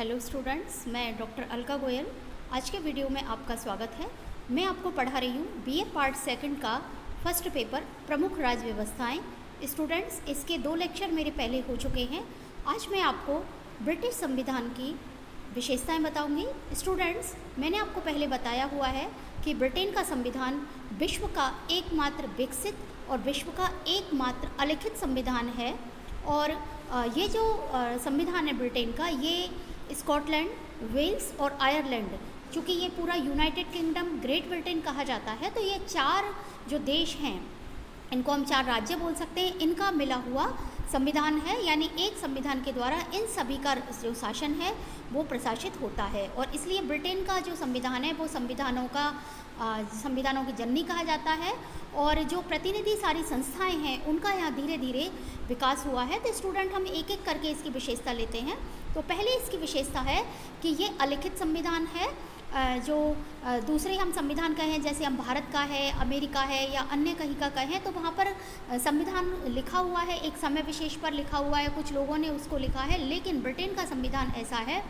Hello students, मैं doctor Alka Goyal. आज के वीडियो में आपका स्वागत है। मैं आपको पढ़ा रही हूँ बीए पार्ट सेकंड का फर्स्ट पेपर प्रमुख राज्य व्यवस्थाएं। स्टूडेंट्स, इसके 2 लेक्चर मेरे पहले हो चुके हैं। आज मैं आपको ब्रिटिश संविधान की विशेषताएं बताऊंगी। स्टूडेंट्स, मैंने आपको पहले बताया हुआ है कि ब्रिटेन का संविधान विश्व का एकमात्र विकसित और विश्व का एकमात्र अलिखित संविधान है। और ये जो संविधान है ब्रिटेन का, ये स्कॉटलैंड, वेल्स और आयरलैंड, चूँकि ये पूरा यूनाइटेड किंगडम ग्रेट ब्रिटेन कहा जाता है, तो ये 4 जो देश हैं, इनको हम 4 राज्य बोल सकते हैं, इनका मिला हुआ संविधान है। यानी एक संविधान के द्वारा इन सभी का जो शासन है वो प्रशासित होता है। और इसलिए ब्रिटेन का जो संविधान है वो संविधानों की जननी कहा जाता है। और जो प्रतिनिधि सारी संस्थाएं हैं उनका यहाँ धीरे धीरे विकास हुआ है। तो स्टूडेंट, हम एक एक करके इसकी विशेषता लेते हैं। तो पहले इसकी विशेषता है कि ये अलिखित संविधान है। जो दूसरे हम संविधान कहें, जैसे हम भारत का है, अमेरिका है या अन्य कहीं का कहें, तो वहाँ पर संविधान लिखा हुआ है, एक समय विशेष पर लिखा हुआ है, कुछ लोगों ने उसको लिखा है। लेकिन ब्रिटेन का संविधान ऐसा है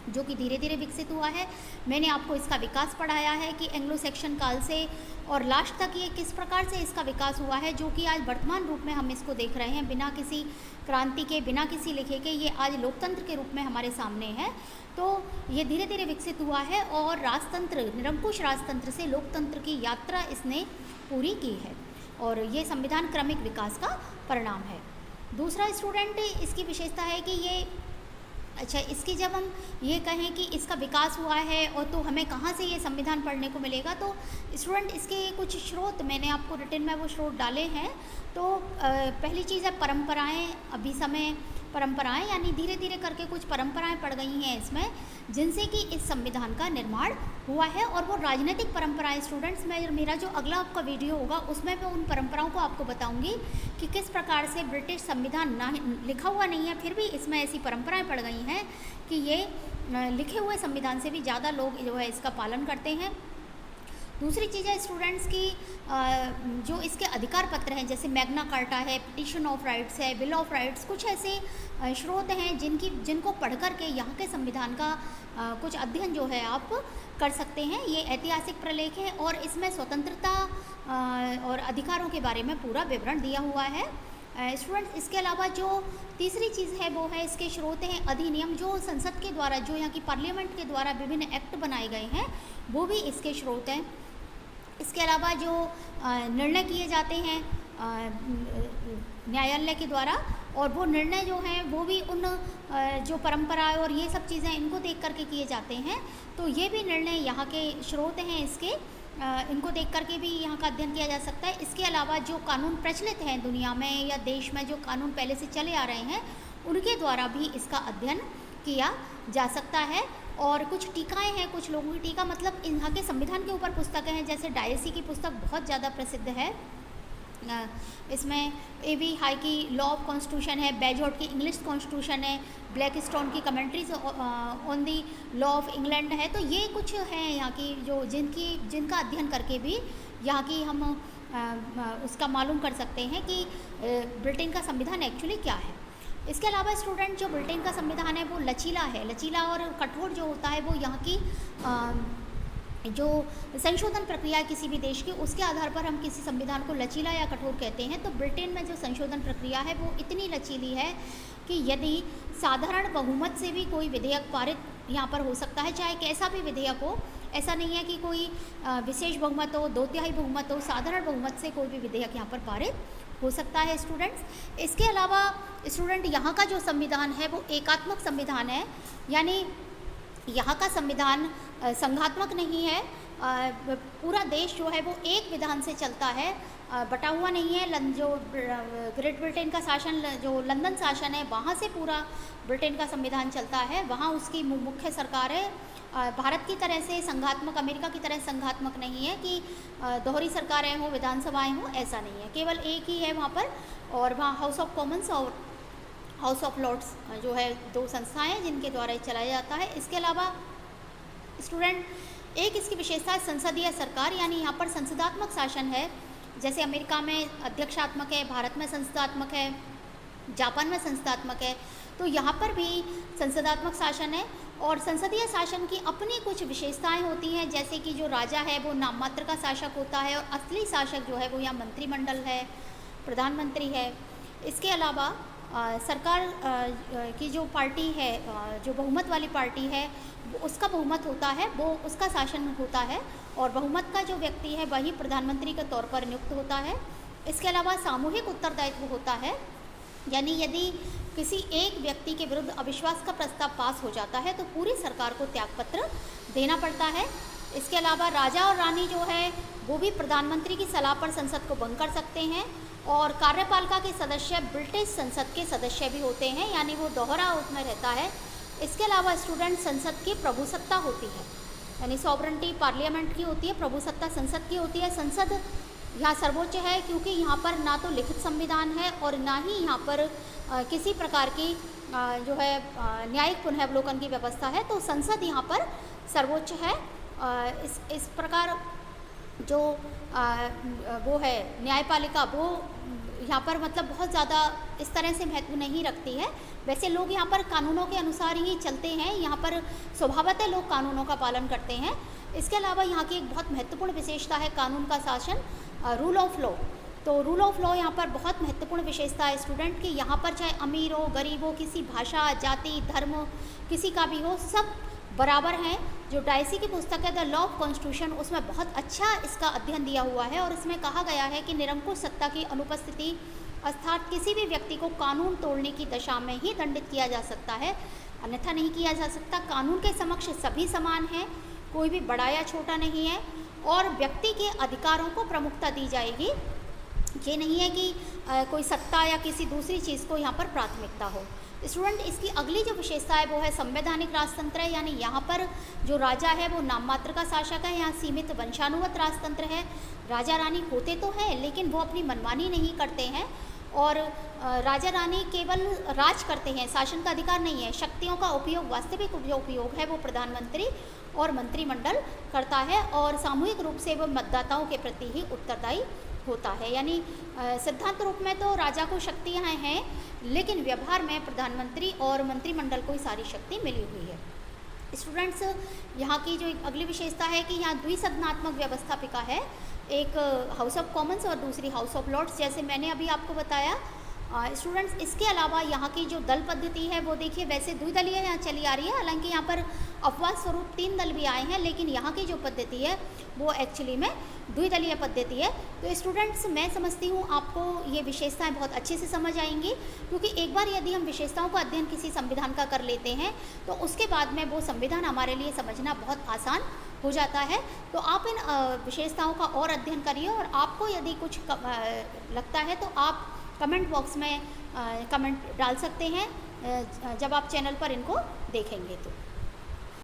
जो कि धीरे धीरे विकसित हुआ है। मैंने आपको इसका विकास पढ़ाया है कि एंग्लो सेक्शन काल से और लास्ट तक ये किस प्रकार से इसका विकास हुआ है, जो कि आज वर्तमान रूप में हम इसको देख रहे हैं, बिना किसी क्रांति के, बिना किसी लिखे के, ये आज लोकतंत्र के रूप में हमारे सामने है। तो ये धीरे धीरे विकसित हुआ है और राजतंत्र, निरंकुश राजतंत्र से लोकतंत्र की यात्रा इसने पूरी की है। और ये संविधान क्रमिक विकास का परिणाम है। दूसरा स्टूडेंट, इसकी विशेषता है कि ये इसकी जब हम ये कहें कि इसका विकास हुआ है और तो हमें कहाँ से ये संविधान पढ़ने को मिलेगा, तो स्टूडेंट इसके कुछ स्रोत मैंने आपको रिटन में वो स्रोत डाले हैं। तो पहली चीज़ है परंपराएं। अभी समय परंपराएं, यानी धीरे धीरे करके कुछ परंपराएं पड़ गई हैं इसमें, जिनसे कि इस संविधान का निर्माण हुआ है। और वो राजनीतिक परंपराएं स्टूडेंट्स, मेरा जो अगला आपका वीडियो होगा उसमें मैं उन परंपराओं को आपको बताऊंगी कि किस प्रकार से ब्रिटिश संविधान ना लिखा हुआ नहीं है, फिर भी इसमें ऐसी परंपराएं पड़ गई हैं कि ये लिखे हुए संविधान से भी ज़्यादा लोग जो है इसका पालन करते हैं। दूसरी चीज़ है स्टूडेंट्स की जो इसके अधिकार पत्र हैं, जैसे मैग्ना कार्टा है, पिटिशन ऑफ राइट्स है, बिल ऑफ राइट्स, कुछ ऐसे स्रोत हैं जिनको पढ़ कर के यहाँ के संविधान का कुछ अध्ययन जो है आप कर सकते हैं। ये ऐतिहासिक प्रलेख है और इसमें स्वतंत्रता और अधिकारों के बारे में पूरा विवरण दिया हुआ है। स्टूडेंट्स, इसके अलावा जो तीसरी चीज़ है वो है इसके स्रोत हैं अधिनियम, जो संसद के द्वारा, जो यहाँ की पार्लियामेंट के द्वारा विभिन्न एक्ट बनाए गए हैं, वो भी इसके स्रोत हैं। इसके अलावा जो निर्णय किए जाते हैं न्यायालय के द्वारा, और वो निर्णय जो हैं वो भी उन जो परंपराएं और ये सब चीज़ें इनको देख करके किए जाते हैं। तो ये भी निर्णय यहाँ के स्रोत हैं इसके, इनको देख करके भी यहाँ का अध्ययन किया जा सकता है। इसके अलावा जो कानून प्रचलित हैं दुनिया में या देश में, जो कानून पहले से चले आ रहे हैं, उनके द्वारा भी इसका अध्ययन किया जा सकता है। और कुछ टीकाएं हैं, कुछ लोगों की टीका मतलब यहाँ के संविधान के ऊपर पुस्तकें हैं, जैसे डायसी की पुस्तक बहुत ज़्यादा प्रसिद्ध है। इसमें A.V. हाई की लॉ ऑफ कॉन्स्टिट्यूशन है, बेजोर्ट की इंग्लिश कॉन्स्टिट्यूशन है, ब्लैकस्टोन की commentaries on the law of England है। तो ये कुछ हैं यहाँ की जो जिनका अध्ययन करके भी यहाँ की हम उसका मालूम कर सकते हैं कि ब्रिटेन का संविधान एक्चुअली क्या है। इसके अलावा स्टूडेंट, जो ब्रिटेन का संविधान है वो लचीला है। लचीला और कठोर जो होता है वो यहाँ की जो संशोधन प्रक्रिया है किसी भी देश की, उसके आधार पर हम किसी संविधान को लचीला या कठोर कहते हैं। तो ब्रिटेन में जो संशोधन प्रक्रिया है वो इतनी लचीली है कि यदि साधारण बहुमत से भी कोई विधेयक पारित यहाँ पर हो सकता है, चाहे कैसा भी विधेयक हो। ऐसा नहीं है कि कोई विशेष बहुमत हो, 2/3 बहुमत हो, साधारण बहुमत से कोई भी विधेयक यहाँ पर पारित हो सकता है स्टूडेंट्स। इसके अलावा स्टूडेंट, यहाँ का जो संविधान है वो एकात्मक संविधान है, यानी यहाँ का संविधान संघात्मक नहीं है। पूरा देश जो है वो एक विधान से चलता है, बटा हुआ नहीं है। जो ग्रेट ब्रिटेन का शासन, जो लंदन शासन है, वहाँ से पूरा ब्रिटेन का संविधान चलता है, वहाँ उसकी मुख्य सरकार है। भारत की तरह से संघात्मक, अमेरिका की तरह संघात्मक नहीं है कि दोहरी सरकारें हों, विधानसभाएं हों, ऐसा नहीं है। केवल एक ही है वहाँ पर, और वहाँ हाउस ऑफ कॉमन्स और हाउस ऑफ लॉर्ड्स जो है 2 संस्थाएं हैं जिनके द्वारा चलाया जाता है। इसके अलावा स्टूडेंट, एक इसकी विशेषता है संसदीय सरकार, यानी यहाँ पर संसदात्मक शासन है। जैसे अमेरिका में अध्यक्षात्मक है, भारत में संसदात्मक है, जापान में संसदात्मक है। तो यहाँ पर भी संसदात्मक शासन है और संसदीय शासन की अपनी कुछ विशेषताएं होती हैं, जैसे कि जो राजा है वो नाम मात्र का शासक होता है और असली शासक जो है वो यहाँ मंत्रिमंडल है, प्रधानमंत्री है। इसके अलावा सरकार की जो पार्टी है, जो बहुमत वाली पार्टी है, उसका बहुमत होता है, वो उसका शासन होता है और बहुमत का जो व्यक्ति है वही प्रधानमंत्री के तौर पर नियुक्त होता है। इसके अलावा सामूहिक उत्तरदायित्व होता है, यानी यदि किसी एक व्यक्ति के विरुद्ध अविश्वास का प्रस्ताव पास हो जाता है तो पूरी सरकार को त्यागपत्र देना पड़ता है। इसके अलावा राजा और रानी जो है वो भी प्रधानमंत्री की सलाह पर संसद को भंग कर सकते हैं और कार्यपालिका के सदस्य ब्रिटिश संसद के सदस्य भी होते हैं, यानी वो दोहरा उसमें रहता है। इसके अलावा स्टूडेंट संसद की प्रभुसत्ता होती है, यानी सॉवरेंटी पार्लियामेंट की होती है, प्रभुसत्ता संसद की होती है। संसद यहाँ सर्वोच्च है क्योंकि यहाँ पर ना तो लिखित संविधान है और ना ही यहाँ पर किसी प्रकार की जो है न्यायिक पुनर्वलोकन की व्यवस्था है, तो संसद यहाँ पर सर्वोच्च है। इस प्रकार जो वो है न्यायपालिका, वो यहाँ पर मतलब बहुत ज़्यादा इस तरह से महत्व नहीं रखती है। वैसे लोग यहाँ पर कानूनों के अनुसार ही चलते हैं, यहाँ पर स्वभावतः लोग कानूनों का पालन करते हैं। इसके अलावा यहाँ की एक बहुत महत्वपूर्ण विशेषता है कानून का शासन, रूल ऑफ लॉ। तो रूल ऑफ लॉ यहाँ पर बहुत महत्वपूर्ण विशेषता है स्टूडेंट की। यहाँ पर चाहे अमीर हो, गरीब हो, किसी भाषा, जाति, धर्म किसी का भी हो, सब बराबर हैं। जो डायसी की पुस्तक है द लॉ ऑफ कॉन्स्टिट्यूशन, उसमें बहुत अच्छा इसका अध्ययन दिया हुआ है और इसमें कहा गया है कि निरंकुश सत्ता की अनुपस्थिति अर्थात किसी भी व्यक्ति को कानून तोड़ने की दशा में ही दंडित किया जा सकता है, अन्यथा नहीं किया जा सकता। कानून के समक्ष सभी समान हैं, कोई भी बड़ा या छोटा नहीं है और व्यक्ति के अधिकारों को प्रमुखता दी जाएगी। ये नहीं है कि कोई सत्ता या किसी दूसरी चीज़ को यहाँ पर प्राथमिकता हो। स्टूडेंट इसकी अगली जो विशेषता है वो है संवैधानिक राजतंत्र है, यानी यहाँ पर जो राजा है वो नाम मात्र का शासक है। यहाँ सीमित वंशानुगत राजतंत्र है, राजा रानी होते तो हैं लेकिन वो अपनी मनमानी नहीं करते हैं और राजा रानी केवल राज करते हैं, शासन का अधिकार नहीं है। शक्तियों का उपयोग, वास्तविक जो उपयोग है वो प्रधानमंत्री और मंत्रिमंडल करता है और सामूहिक रूप से वो मतदाताओं के प्रति ही उत्तरदायी होता है। यानी सिद्धांत रूप में तो राजा को शक्तियाँ हैं लेकिन व्यवहार में प्रधानमंत्री और मंत्रिमंडल को ही सारी शक्ति मिली हुई है। स्टूडेंट्स यहाँ की जो अगली विशेषता है कि यहाँ द्विसदनात्मक व्यवस्थापिका है, एक हाउस ऑफ कॉमन्स और दूसरी हाउस ऑफ लॉर्ड्स, जैसे मैंने अभी आपको बताया। स्टूडेंट्स इसके अलावा यहाँ की जो दल पद्धति है वो देखिए, वैसे द्विदलीय यहाँ चली आ रही है, हालांकि यहाँ पर अपवाद स्वरूप 3 दल भी आए हैं, लेकिन यहाँ की जो पद्धति है वो एक्चुअली में द्विदलीय पद्धति है। तो स्टूडेंट्स मैं समझती हूँ आपको ये विशेषताएं बहुत अच्छे से समझ आएंगी, क्योंकि एक बार यदि हम विशेषताओं का अध्ययन किसी संविधान का कर लेते हैं तो उसके बाद में वो संविधान हमारे लिए समझना बहुत आसान हो जाता है। तो आप इन विशेषताओं का और अध्ययन करिए और आपको यदि कुछ लगता है तो आप कमेंट बॉक्स में कमेंट डाल सकते हैं जब आप चैनल पर इनको देखेंगे तो।